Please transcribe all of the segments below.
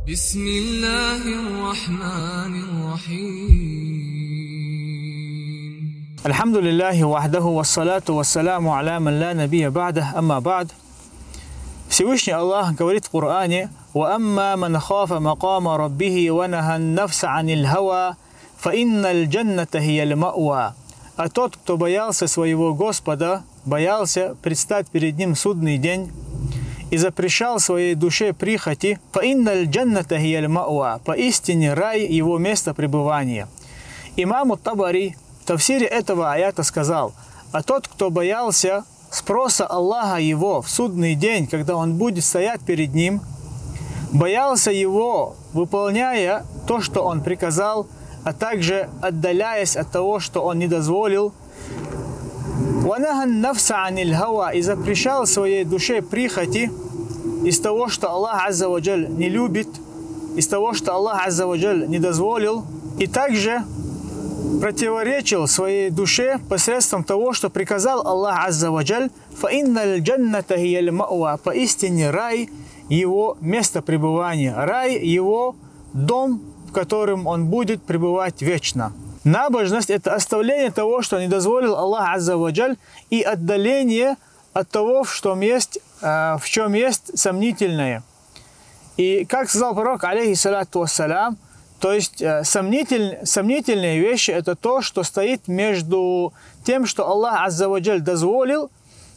بسم الله الرحمن الرحيم الحمد لله وحده والصلاة والسلام على من لا نبي بعده, أما بعد. Всевышний Аллах говорит в Коране: وَأَمَّا مَنْ خَافَ مَقَامَ رَبِّهِ وَنَهَى النَّفْسَ عَنِ الْهَوَى فَإِنَّ الْجَنَّةَ هِيَ الْمَأْوَى. А тот, кто боялся своего Господа, боялся предстать перед Ним в судный день и запрещал своей душе прихоти, فَإِنَّ الْجَنَّةَ هِيَ الْمَأْوَى. Поистине рай его место пребывания. Имам Табари в тафсире этого аята сказал: а тот, кто боялся спроса Аллаха его в судный день, когда он будет стоять перед Ним, боялся его, выполняя то, что он приказал, а также отдаляясь от того, что он не дозволил, وَنَهَى النَّفْسَ عَنِ الْهَوَى, и запрещал своей душе прихоти из того, что Аллах Азза ва Джаль не любит, из того, что Аллах Азза ва Джаль не дозволил, и также противоречил своей душе посредством того, что приказал Аллах Азза ва Джаль, فَإِنَّ الْجَنَّةَ هِيَ الْمَأْوَى. Поистине рай его место пребывания, рай его дом, в котором он будет пребывать вечно. Набожность – это оставление того, что не дозволил Аллах Азза ва Джаль, и отдаление от того, в чем есть сомнительное. И как сказал пророк, алейхиссалату вассалям, то есть сомнительные вещи – это то, что стоит между тем, что Аллах Азза ва Джаль дозволил,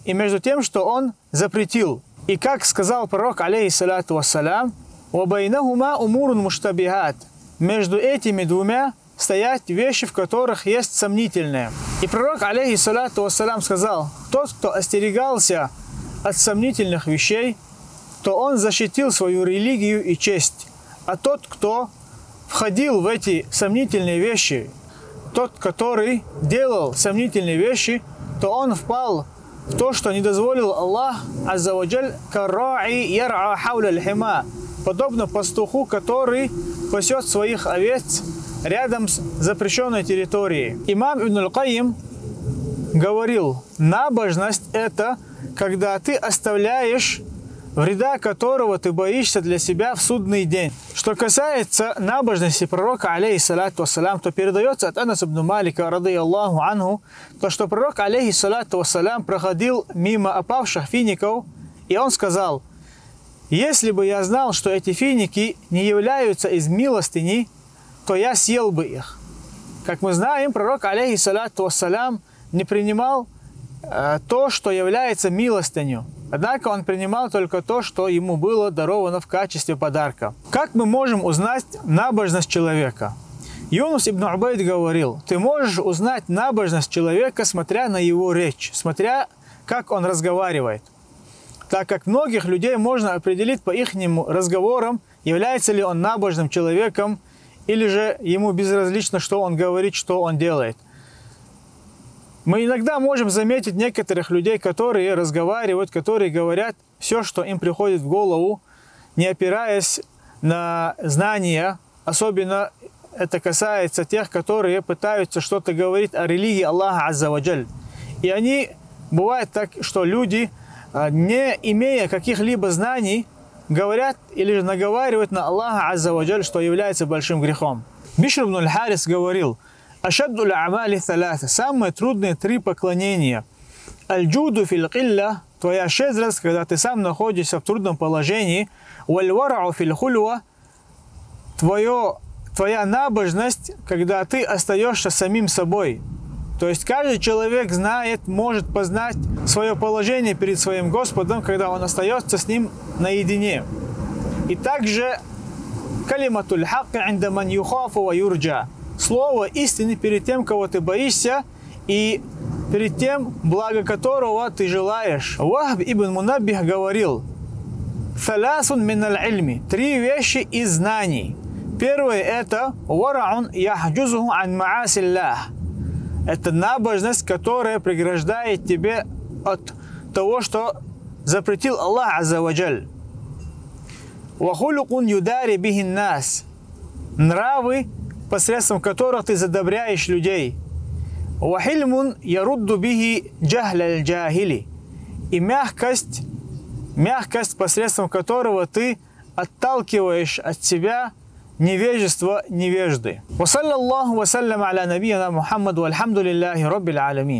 и между тем, что Он запретил. И как сказал пророк, алейхиссалату вассалям, وَبَيْنَهُمَا أُمُورٌ مُشْتَبِهَاتٌ. Между этими двумя стоят вещи, в которых есть сомнительное. И пророк, алейхиссалату вассалям, сказал: тот, кто остерегался от сомнительных вещей, то он защитил свою религию и честь. А тот, кто входил в эти сомнительные вещи, тот, который делал сомнительные вещи, то он впал в то, что не дозволил Аллах Азза ва Джаль, карраи яр'a хауля аль-хима, подобно пастуху, который пасет своих овец рядом с запрещенной территорией. Имам Ибн аль-Кайим говорил: набожность – это когда ты оставляешь вреда, которого ты боишься для себя в судный день. Что касается набожности пророка, алейхиссалату вассалям, то передается от Анаса ибн Малика, радийаллаху анху, то, что пророк, алейхиссалату вассалям, проходил мимо опавших фиников, и он сказал: если бы я знал, что эти финики не являются из милостыни, то я съел бы их. Как мы знаем, пророк, алейхиссалату вассалям, не принимал то, что является милостынью. Однако он принимал только то, что ему было даровано в качестве подарка. Как мы можем узнать набожность человека? Юнус ибн Убайд говорил: ты можешь узнать набожность человека, смотря на его речь, смотря как он разговаривает. Так как многих людей можно определить по их разговорам, является ли он набожным человеком, или же ему безразлично, что он говорит, что он делает. Мы иногда можем заметить некоторых людей, которые разговаривают, которые говорят все, что им приходит в голову, не опираясь на знания. Особенно это касается тех, которые пытаются что-то говорить о религии Аллаха Азза ва Джаль. И они, бывает так, что люди, не имея каких-либо знаний, говорят или же наговаривают на Аллаха Азза ва Джаль, что является большим грехом. Бишр ибн аль-Харис говорил: ашадду аль-амали саласа, самые трудные 3 поклонения. Аль-джуду фил килля, твоя щедрость, когда ты сам находишься в трудном положении. Валь-варау фил хульва, твоя набожность, когда ты остаешься самим собой. То есть каждый человек знает, может познать свое положение перед своим Господом, когда он остается с ним наедине. И также калиматуль хакки инда ман юхафу ва юрджа, слово истины перед тем, кого ты боишься, и перед тем, благо которого ты желаешь. Вахб ибн Мунаббих говорил: «Саласун мин аль-ильми», 3 вещи из знаний. Первое – это «Вараун яхджузуху ан маасиллах». Это набожность, которая преграждает тебе от того, что запретил Аллах Азза ва Джаль. «Вахулукун юдари бихин нас», нравы, посредством которых ты задобряешь людей. «Вахильмун ярудду бихи джахля аль-джахили», и мягкость, посредством которого ты отталкиваешь от себя невежество невежды. Ва саллаллаху ва саллям аля набiyina Мухаммад, вальхамдулиллахи раббил аламин.